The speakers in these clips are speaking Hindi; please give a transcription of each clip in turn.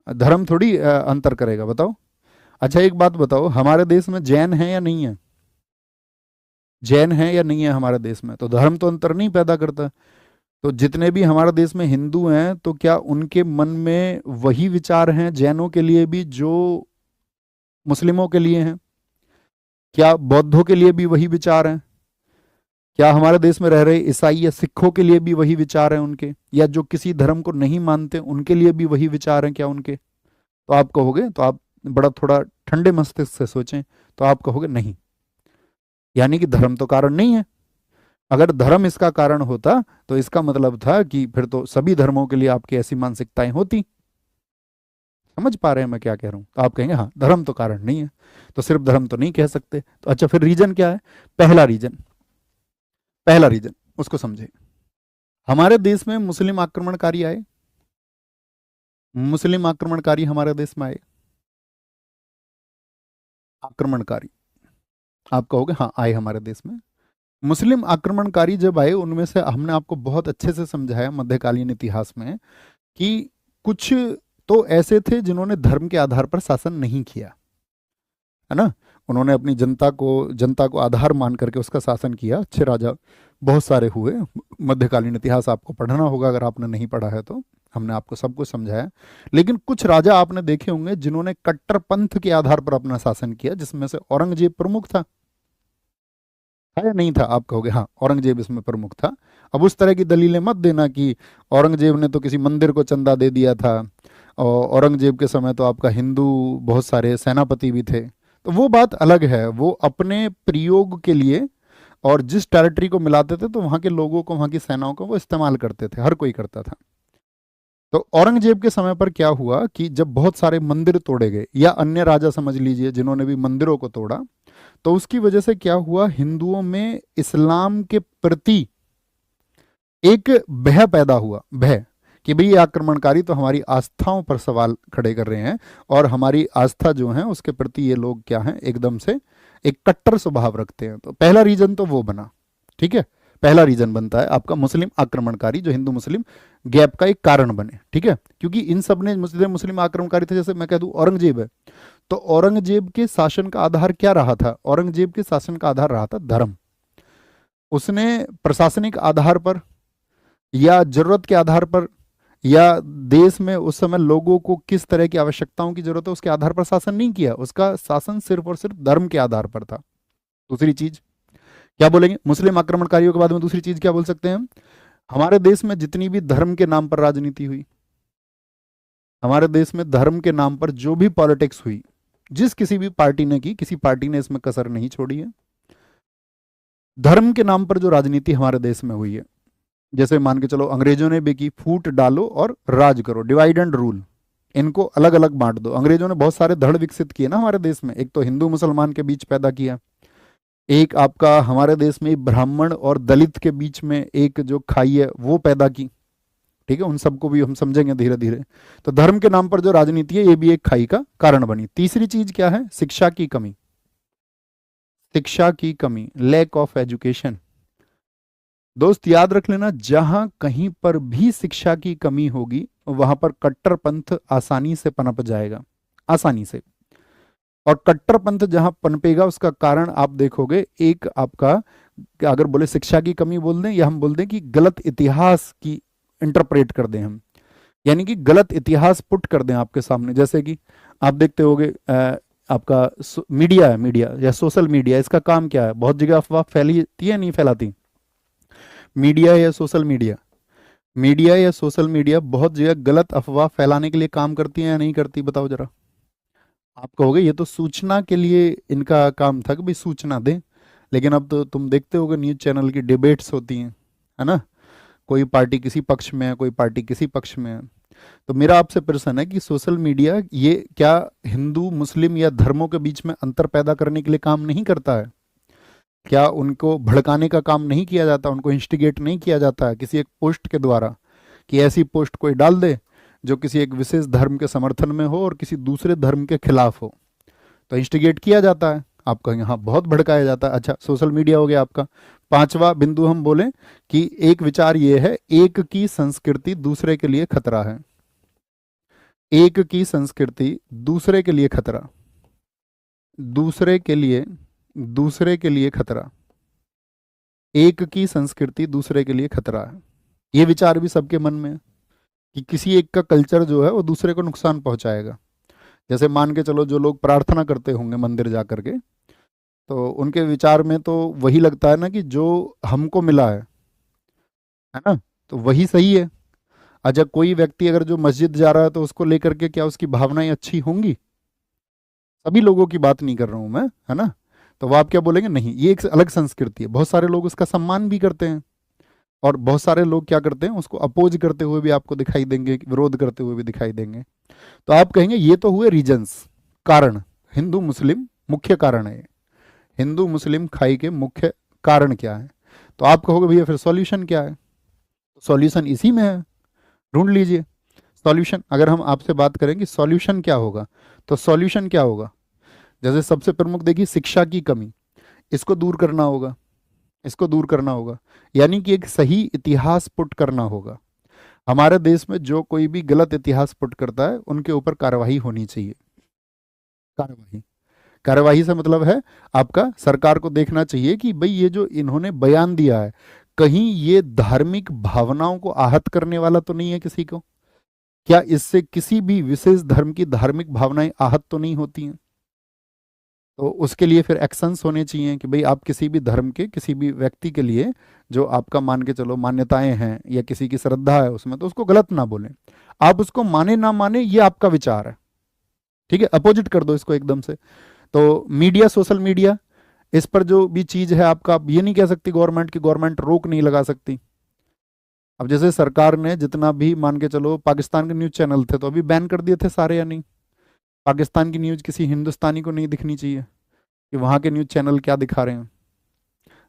धर्म थोड़ी अंतर करेगा, बताओ। अच्छा एक बात बताओ, हमारे देश में जैन है या नहीं है? जैन है या नहीं है हमारे देश में? तो धर्म तो अंतर नहीं पैदा करता। तो जितने भी हमारे देश में हिंदू हैं, तो क्या उनके मन में वही विचार हैं जैनों के लिए भी जो मुस्लिमों के लिए हैं? क्या बौद्धों के लिए भी वही विचार हैं? क्या हमारे देश में रह रहे ईसाई या सिखों के लिए भी वही विचार हैं उनके? या जो किसी धर्म को नहीं मानते उनके लिए भी वही विचार हैं क्या उनके? तो आप कहोगे, तो आप बड़ा थोड़ा ठंडे मस्तिष्क से सोचें, तो आप कहोगे नहीं, यानी कि धर्म तो कारण नहीं है। अगर धर्म इसका कारण होता तो इसका मतलब था कि फिर तो सभी धर्मों के लिए आपकी ऐसी मानसिकताएं होती। समझ पा रहे हैं मैं क्या कह रहा हूं? तो आप कहेंगे हाँ धर्म तो कारण नहीं है, तो सिर्फ धर्म तो नहीं कह सकते। तो अच्छा फिर रीजन क्या है? पहला रीजन, पहला रीजन उसको समझे। हमारे देश में मुस्लिम आक्रमणकारी आए, मुस्लिम आक्रमणकारी हमारे देश में आए, आक्रमणकारी, आप कहोगे हाँ आए हमारे देश में। मुस्लिम आक्रमणकारी जब आए, उनमें से हमने आपको बहुत अच्छे से समझाया मध्यकालीन इतिहास में कि कुछ तो ऐसे थे जिन्होंने धर्म के आधार पर शासन नहीं किया, है ना। उन्होंने अपनी जनता को आधार मान करके उसका शासन किया। अच्छे राजा बहुत सारे हुए। मध्यकालीन इतिहास आपको पढ़ना होगा, अगर आपने नहीं पढ़ा है तो। हमने आपको सब कुछ समझाया। लेकिन कुछ राजा आपने देखे होंगे जिन्होंने कट्टरपंथ के आधार पर अपना शासन किया, जिसमें से औरंगजेब प्रमुख था या नहीं था? आप कहोगे हाँ औरंगजेब इसमें प्रमुख था। अब उस तरह की दलीलें मत देना कि औरंगजेब ने तो किसी मंदिर को चंदा दे दिया था, और औरंगजेब के समय तो आपका हिंदू बहुत सारे सेनापति भी थे। तो वो बात अलग है, वो अपने प्रयोग के लिए और जिस टेरिटरी को मिलाते थे तो वहाँ के लोगों को, वहाँ की सेनाओं को वो इस्तेमाल करते थे, हर कोई करता था। तो औरंगजेब के समय पर क्या हुआ कि जब बहुत सारे मंदिर तोड़े गए, या अन्य राजा समझ लीजिए जिन्होंने भी मंदिरों को तोड़ा, तो उसकी वजह से क्या हुआ, हिंदुओं में इस्लाम के प्रति एक भय पैदा हुआ। भय कि भाई ये आक्रमणकारी तो हमारी आस्थाओं पर सवाल खड़े कर रहे हैं, और हमारी आस्था जो है उसके प्रति ये लोग क्या हैं, एकदम से एक कट्टर स्वभाव रखते हैं। तो पहला रीजन तो वो बना, ठीक है। पहला रीजन बनता है आपका मुस्लिम आक्रमणकारी, जो हिंदू मुस्लिम गैप का एक कारण बने, ठीक है। क्योंकि इन सब ने मुस्लिम मुस्लिम आक्रमणकारी थे, जैसे मैं कह दूं औरंगजेब है, तो औरंगजेब के शासन का आधार क्या रहा था? औरंगजेब के शासन का आधार रहा था धर्म। उसने प्रशासनिक आधार पर या जरूरत के आधार पर, या देश में उस समय लोगों को किस तरह की आवश्यकताओं की जरूरत है उसके आधार पर शासन नहीं किया। उसका शासन सिर्फ और सिर्फ धर्म के आधार पर था। दूसरी चीज क्या बोलेंगे मुस्लिम आक्रमणकारियों के बाद में? दूसरी चीज क्या बोल सकते हैं हम? हमारे देश में जितनी भी धर्म के नाम पर राजनीति हुई, हमारे देश में धर्म के नाम पर जो भी पॉलिटिक्स हुई, जिस किसी भी पार्टी ने की, किसी पार्टी ने इसमें कसर नहीं छोड़ी है। धर्म के नाम पर जो राजनीति हमारे देश में हुई है, जैसे मान के चलो अंग्रेजों ने भी की, फूट डालो और राज करो, डिवाइड एंड रूल, इनको अलग अलग बांट दो। अंग्रेजों ने बहुत सारे धड़ विकसित किए ना हमारे देश में। एक तो हिंदू मुसलमान के बीच पैदा किया, एक आपका हमारे देश में ब्राह्मण और दलित के बीच में एक जो खाई है वो पैदा की, ठीक है। उन सबको भी हम समझेंगे धीरे धीरे। तो धर्म के नाम पर जो राजनीति है ये भी एक खाई का कारण बनी। तीसरी चीज क्या है? शिक्षा की कमी, शिक्षा की कमी, लैक ऑफ एजुकेशन। दोस्त याद रख लेना, जहां कहीं पर भी शिक्षा की कमी होगी वहां पर कट्टरपंथ आसानी से पनप जाएगा, आसानी से। और कट्टरपंथ जहां पनपेगा उसका कारण आप देखोगे, एक आपका, अगर बोले शिक्षा की कमी बोल दें, या हम बोल दें कि गलत इतिहास की इंटरप्रेट कर दें हम, यानी कि गलत इतिहास पुट कर दें आपके सामने। जैसे कि आप देखते होगे आपका मीडिया है, मीडिया या सोशल मीडिया, इसका काम क्या है? बहुत जगह अफवाह फैलती है नहीं फैलाती? मीडिया या सोशल मीडिया, मीडिया या सोशल मीडिया बहुत जगह गलत अफवाह फैलाने के लिए काम करती है या नहीं करती? बताओ जरा। आप कहोगे ये तो सूचना के लिए इनका काम था कि भाई सूचना दें, लेकिन अब तो तुम देखते होगे न्यूज चैनल की डिबेट्स होती हैं, है ना। कोई पार्टी किसी पक्ष में है, कोई पार्टी किसी पक्ष में है। तो मेरा आपसे प्रश्न है कि सोशल मीडिया ये क्या हिंदू मुस्लिम या धर्मों के बीच में अंतर पैदा करने के लिए काम नहीं करता है? क्या उनको भड़काने का काम नहीं किया जाता? उनको इंस्टिगेट नहीं किया जाता है किसी एक पोस्ट के द्वारा, कि ऐसी पोस्ट कोई डाल दे जो किसी एक विशेष धर्म के समर्थन में हो और किसी दूसरे धर्म के खिलाफ हो, तो इंस्टिगेट किया जाता है। आप कहेंगे हाँ बहुत भड़काया जाता है। अच्छा सोशल मीडिया हो गया आपका। पांचवा बिंदु हम बोले कि एक विचार ये है, एक की संस्कृति दूसरे के लिए खतरा है। एक की संस्कृति दूसरे के लिए खतरा, दूसरे के लिए खतरा, एक की संस्कृति दूसरे के लिए खतरा है। ये विचार भी सबके मन में है कि किसी एक का कल्चर जो है वो दूसरे को नुकसान पहुंचाएगा। जैसे मान के चलो जो लोग प्रार्थना करते होंगे मंदिर जा करके, तो उनके विचार में तो वही लगता है ना कि जो हमको मिला है ना, तो वही सही है। अच्छा, कोई व्यक्ति अगर जो मस्जिद जा रहा है तो उसको लेकर के क्या उसकी भावनाएं अच्छी होंगी? सभी लोगों की बात नहीं कर रहा हूं मैं, है ना। तो वो आप क्या बोलेंगे, नहीं ये एक अलग संस्कृति है। बहुत सारे लोग उसका सम्मान भी करते हैं और बहुत सारे लोग क्या करते हैं, उसको अपोज करते हुए भी आपको दिखाई देंगे, विरोध करते हुए भी दिखाई देंगे। तो आप कहेंगे ये तो हुए रीजंस, कारण। हिंदू मुस्लिम मुख्य कारण है ये। हिंदू मुस्लिम खाई के मुख्य कारण क्या है? तो आप कहोगे भैया फिर सॉल्यूशन क्या है? सॉल्यूशन इसी में है, ढूंढ लीजिए सॉल्यूशन। अगर हम आपसे बात करें कि सॉल्यूशन क्या होगा, तो सॉल्यूशन क्या होगा? जैसे सबसे प्रमुख देखिए, शिक्षा की कमी, इसको दूर करना होगा, इसको दूर करना होगा। यानी कि एक सही इतिहास पुट करना होगा। हमारे देश में जो कोई भी गलत इतिहास पुट करता है उनके ऊपर कार्रवाई होनी चाहिए। कार्रवाई, कार्यवाही से मतलब है आपका सरकार को देखना चाहिए कि भाई ये जो इन्होंने बयान दिया है, कहीं ये धार्मिक भावनाओं को आहत करने वाला तो नहीं है किसी को? क्या इससे किसी भी विशेष धर्म की धार्मिक भावनाएं आहत तो नहीं होती हैं? तो उसके लिए फिर एक्शंस होने चाहिए कि भाई आप किसी भी धर्म के किसी भी व्यक्ति के लिए जो आपका मान के चलो मान्यताएं हैं या किसी की श्रद्धा है उसमें, तो उसको गलत ना बोलें। आप उसको माने ना माने ये आपका विचार है, ठीक है, अपोजिट कर दो इसको एकदम से। तो मीडिया, सोशल मीडिया, इस पर जो भी चीज है आपका, आप ये नहीं कह सकती गवर्नमेंट की गवर्नमेंट रोक नहीं लगा सकती। अब जैसे सरकार ने जितना भी मान के चलो पाकिस्तान के न्यूज चैनल थे तो अभी बैन कर दिए थे सारे, या नहीं? पाकिस्तान की न्यूज किसी हिंदुस्तानी को नहीं दिखनी चाहिए कि वहां के न्यूज चैनल क्या दिखा रहे हैं।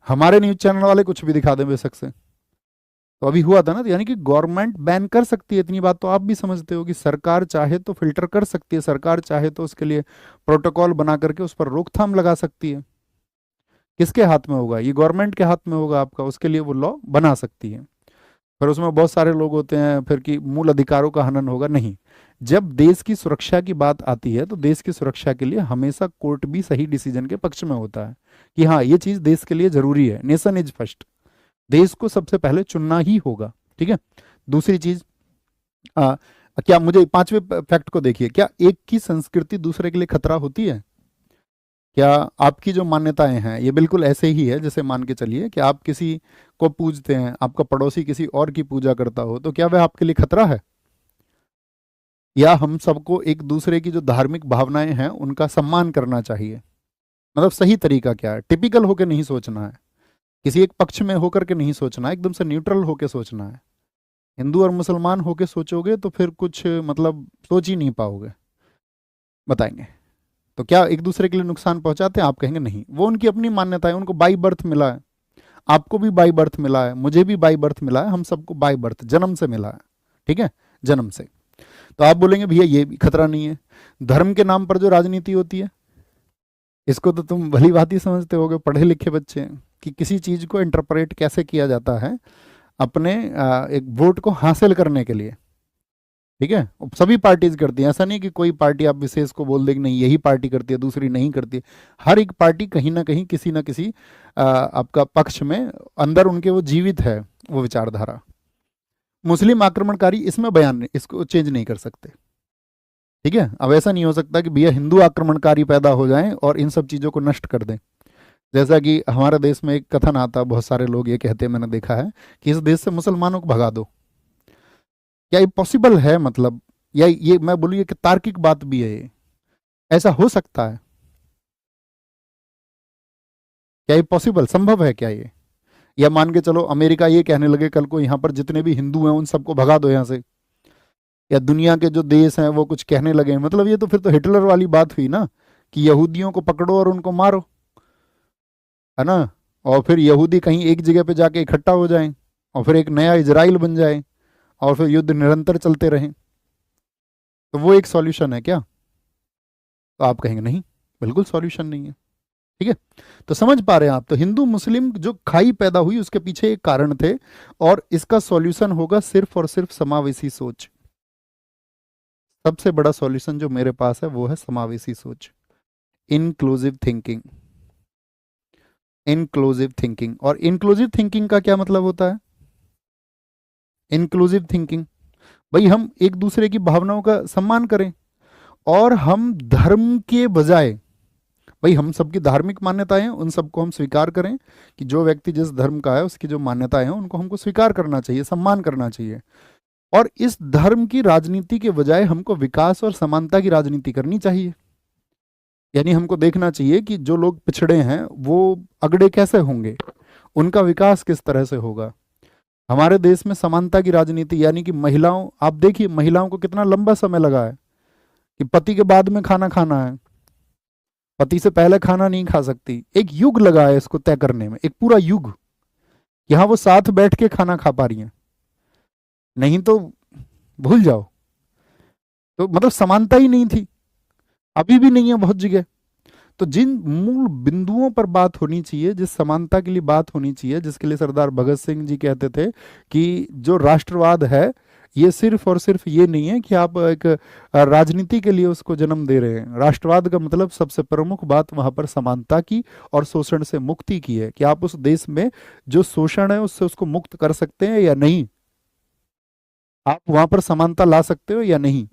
हमारे न्यूज चैनल वाले कुछ भी दिखा दें बेशक से। तो अभी हुआ था ना, तो यानी कि गवर्नमेंट बैन कर सकती है, इतनी बात तो आप भी समझते हो कि सरकार चाहे तो फिल्टर कर सकती है, सरकार चाहे तो उसके लिए प्रोटोकॉल बना करके उस पर रोकथाम लगा सकती है। किसके हाथ में होगा? ये गवर्नमेंट के हाथ में होगा आपका, उसके लिए वो लॉ बना सकती है। पर उसमें बहुत सारे लोग होते हैं फिर कि मूल अधिकारों का हनन होगा, नहीं। जब देश की सुरक्षा की बात आती है तो देश की सुरक्षा के लिए हमेशा कोर्ट भी सही डिसीजन के पक्ष में होता है कि हाँ ये चीज देश के लिए जरूरी है। नेशन इज फर्स्ट, देश को सबसे पहले चुनना ही होगा, ठीक है। दूसरी चीज, क्या मुझे पांचवें फैक्ट को देखिए, क्या एक की संस्कृति दूसरे के लिए खतरा होती है? क्या आपकी जो मान्यताएं हैं ये बिल्कुल ऐसे ही है जैसे मान के चलिए कि आप किसी को पूजते हैं, आपका पड़ोसी किसी और की पूजा करता हो, तो क्या वह आपके लिए खतरा है? या हम सबको एक दूसरे की जो धार्मिक भावनाएं हैं उनका सम्मान करना चाहिए? मतलब सही तरीका क्या है? टिपिकल होकर नहीं सोचना है, किसी एक पक्ष में होकर के नहीं सोचना है, एकदम से न्यूट्रल होकर सोचना है। हिंदू और मुसलमान होकर सोचोगे तो फिर कुछ मतलब सोच ही नहीं पाओगे। बताएंगे तो क्या एक दूसरे के लिए नुकसान पहुंचाते हैं? आप कहेंगे नहीं, वो उनकी अपनी मान्यता है, उनको बाई बर्थ मिला है। आपको भी बाई बर्थ मिला है, मुझे भी बाई बर्थ मिला है, हम सबको बाई बर्थ जन्म से मिला है, ठीक है, जन्म से। तो आप बोलेंगे भैया ये भी खतरा नहीं है। धर्म के नाम पर जो राजनीति होती है, इसको तो तुम भली भांति ही समझते होगे, पढ़े लिखे बच्चे हैं, कि किसी चीज को इंटरप्रेट कैसे किया जाता है अपने एक वोट को हासिल करने के लिए, ठीक है। सभी पार्टीज करती हैं, ऐसा नहीं कि कोई पार्टी आप विशेष को बोल दे कि नहीं यही पार्टी करती है दूसरी नहीं करती है। हर एक पार्टी कहीं ना कहीं किसी ना किसी आपका पक्ष में अंदर उनके वो जीवित है वो विचारधारा। मुस्लिम आक्रमणकारी इसमें बयान नहीं, इसको चेंज नहीं कर सकते, ठीक है। अब ऐसा नहीं हो सकता कि भैया हिंदू आक्रमणकारी पैदा हो जाएं और इन सब चीजों को नष्ट कर दें। जैसा कि हमारे देश में एक कथन आता है, बहुत सारे लोग ये कहते हैं, मैंने देखा है, कि इस देश से मुसलमानों को भगा दो। क्या ये पॉसिबल है? मतलब या ये मैं बोलूँ कि तार्किक बात भी है ये, ऐसा हो सकता है? क्या ये पॉसिबल, संभव है क्या ये? या मान के चलो अमेरिका ये कहने लगे कल को यहाँ पर जितने भी हिंदू हैं उन सबको भगा दो यहाँ से, या दुनिया के जो देश हैं वो कुछ कहने लगे, मतलब ये तो फिर तो हिटलर वाली बात हुई ना, कि यहूदियों को पकड़ो और उनको मारो, है ना। और फिर यहूदी कहीं एक जगह पे जाके इकट्ठा हो जाएं और फिर एक नया इजराइल बन जाए और फिर युद्ध निरंतर चलते रहें, तो वो एक सॉल्यूशन है क्या? तो आप कहेंगे नहीं, बिल्कुल सॉल्यूशन नहीं है, ठीक है। तो समझ पा रहे हैं आप, तो हिंदू मुस्लिम जो खाई पैदा हुई उसके पीछे एक कारण थे, और इसका सॉल्यूशन होगा सिर्फ और सिर्फ समावेशी सोच। सबसे बड़ा सॉल्यूशन जो मेरे पास है वो है समावेशी सोच, इंक्लूसिव थिंकिंग। इंक्लूसिव थिंकिंग, और इंक्लूसिव थिंकिंग का क्या मतलब होता है? इंक्लूसिव थिंकिंग, भाई हम एक दूसरे की भावनाओं का सम्मान करें, और हम धर्म के बजाय, भाई हम सबकी धार्मिक मान्यताएं हैं उन सबको हम स्वीकार करें, कि जो व्यक्ति जिस धर्म का है उसकी जो मान्यताएं हैं उनको हमको स्वीकार करना चाहिए, सम्मान करना चाहिए। और इस धर्म की राजनीति के बजाय हमको विकास और समानता की राजनीति करनी चाहिए। यानी हमको देखना चाहिए कि जो लोग पिछड़े हैं वो अगड़े कैसे होंगे, उनका विकास किस तरह से होगा। हमारे देश में समानता की राजनीति, यानी कि महिलाओं, आप देखिए महिलाओं को कितना लंबा समय लगा है कि पति के बाद में खाना खाना है, पति से पहले खाना नहीं खा सकती। एक युग लगा है इसको तय करने में, एक पूरा युग। यहां वो साथ बैठ के खाना खा पा रही हैं, नहीं तो भूल जाओ। तो मतलब समानता ही नहीं थी, अभी भी नहीं है बहुत जगह। तो जिन मूल बिंदुओं पर बात होनी चाहिए, जिस समानता के लिए बात होनी चाहिए, जिसके लिए सरदार भगत सिंह जी कहते थे कि जो राष्ट्रवाद है ये सिर्फ और सिर्फ ये नहीं है कि आप एक राजनीति के लिए उसको जन्म दे रहे हैं। राष्ट्रवाद का मतलब सबसे प्रमुख बात वहां पर समानता की और शोषण से मुक्ति की है, कि आप उस देश में जो शोषण है उससे उसको मुक्त कर सकते हैं या नहीं, आप वहां पर समानता ला सकते हो या नहीं,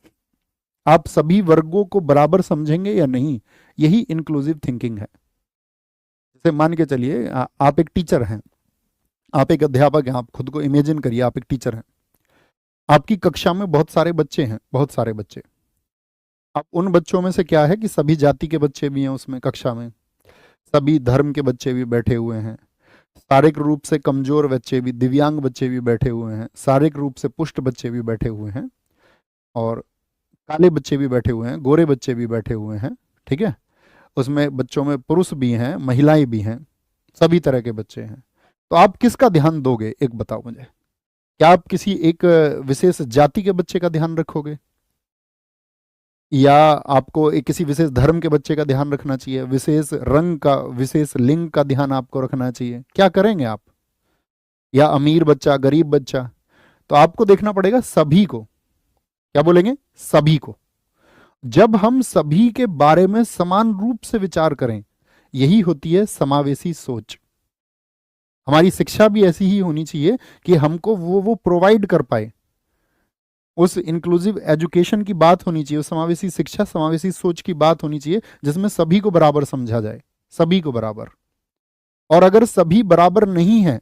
आप सभी वर्गों को बराबर समझेंगे या नहीं। यही इंक्लूसिव थिंकिंग है। जैसे मान के चलिए आप एक टीचर हैं, आप एक अध्यापक हैं, आप खुद को इमेजिन करिए आप एक टीचर हैं, आपकी कक्षा में बहुत सारे बच्चे हैं, बहुत सारे बच्चे। अब उन बच्चों में से क्या है कि सभी जाति के बच्चे भी हैं उसमें कक्षा में, सभी धर्म के बच्चे भी बैठे हुए हैं, शारीरिक रूप से कमजोर बच्चे भी, दिव्यांग बच्चे भी बैठे हुए हैं, शारीरिक रूप से पुष्ट बच्चे भी बैठे हुए हैं, और काले बच्चे भी बैठे हुए हैं, गोरे बच्चे भी बैठे हुए हैं। ठीक है, उसमें बच्चों में पुरुष भी हैं, महिलाएं भी हैं, सभी तरह के बच्चे हैं। तो आप किसका ध्यान दोगे, एक बताओ मुझे। क्या आप किसी एक विशेष जाति के बच्चे का ध्यान रखोगे, या आपको एक किसी विशेष धर्म के बच्चे का ध्यान रखना चाहिए, विशेष रंग का, विशेष लिंग का ध्यान आपको रखना चाहिए? क्या करेंगे आप? या अमीर बच्चा, गरीब बच्चा? तो आपको देखना पड़ेगा सभी को। क्या बोलेंगे? सभी को। जब हम सभी के बारे में समान रूप से विचार करें, यही होती है समावेशी सोच। हमारी शिक्षा भी ऐसी ही होनी चाहिए कि हमको वो प्रोवाइड कर पाए। उस इंक्लूसिव एजुकेशन की बात होनी चाहिए, उस समावेशी शिक्षा, समावेशी सोच की बात होनी चाहिए, जिसमें सभी को बराबर समझा जाए, सभी को बराबर। और अगर सभी बराबर नहीं है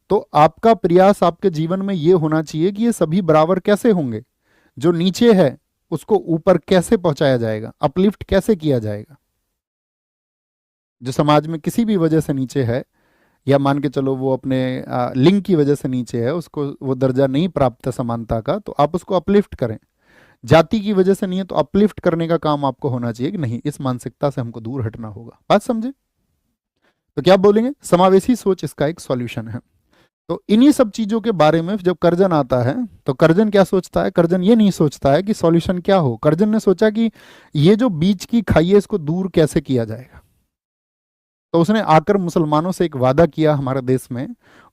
तो आपका प्रयास आपके जीवन में यह होना चाहिए कि ये सभी बराबर कैसे होंगे, जो नीचे है उसको ऊपर कैसे पहुंचाया जाएगा, अपलिफ्ट कैसे किया जाएगा। जो समाज में किसी भी वजह से नीचे है, या मान के चलो वो अपने लिंग की वजह से नीचे है, उसको वो दर्जा नहीं प्राप्त है समानता का, तो आप उसको अपलिफ्ट करें। जाति की वजह से नहीं है तो अपलिफ्ट करने का काम आपको होना चाहिए कि नहीं, इस मानसिकता से हमको दूर हटना होगा। बात समझे? तो क्या बोलेंगे? समावेशी सोच इसका एक सॉल्यूशन है। तो इन्हीं सब चीजों के बारे में जब कर्जन आता है तो कर्जन क्या सोचता है? कर्जन ये नहीं सोचता है कि सॉल्यूशन क्या हो, कर्जन ने सोचा कि ये जो बीच की खाई है इसको दूर कैसे किया जाएगा। तो उसने आकर मुसलमानों से एक वादा किया हमारे देश में।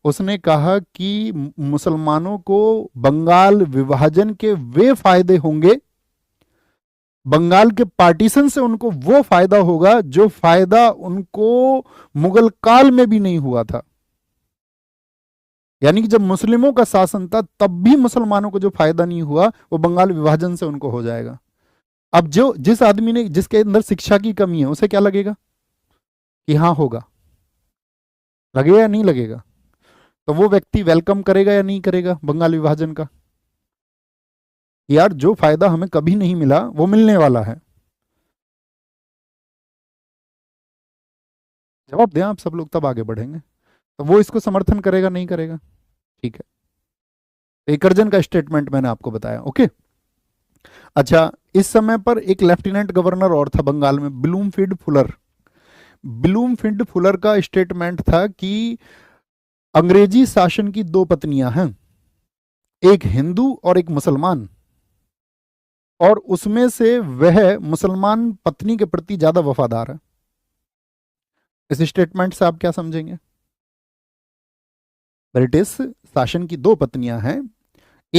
उसने कहा कि मुसलमानों को बंगाल विभाजन के वे फायदे होंगे, बंगाल के पार्टीशन से उनको वो फायदा होगा जो फायदा उनको मुगल काल में भी नहीं हुआ था। यानी कि जब मुस्लिमों का शासन था तब भी मुसलमानों को जो फायदा नहीं हुआ वो बंगाल विभाजन से उनको हो जाएगा। अब जो जिस आदमी ने, जिसके अंदर शिक्षा की कमी है, उसे क्या लगेगा कि हाँ होगा? लगेगा या नहीं लगेगा? तो वो व्यक्ति वेलकम करेगा या नहीं करेगा बंगाल विभाजन का? यार जो फायदा हमें कभी नहीं मिला वो मिलने वाला है। जवाब दें आप सब लोग, तब आगे बढ़ेंगे। तो वो इसको समर्थन करेगा नहीं करेगा? ठीक है, एक अर्जन का स्टेटमेंट मैंने आपको बताया। ओके, अच्छा, इस समय पर एक लेफ्टिनेंट गवर्नर और था बंगाल में, ब्लूमफील्ड फुलर। ब्लूमफील्ड फुलर का स्टेटमेंट था कि अंग्रेजी शासन की दो पत्नियां हैं, एक हिंदू और एक मुसलमान, और उसमें से वह मुसलमान पत्नी के प्रति ज्यादा वफादार है। इस स्टेटमेंट से आप क्या समझेंगे? ब्रिटिश शासन की दो पत्नियां हैं,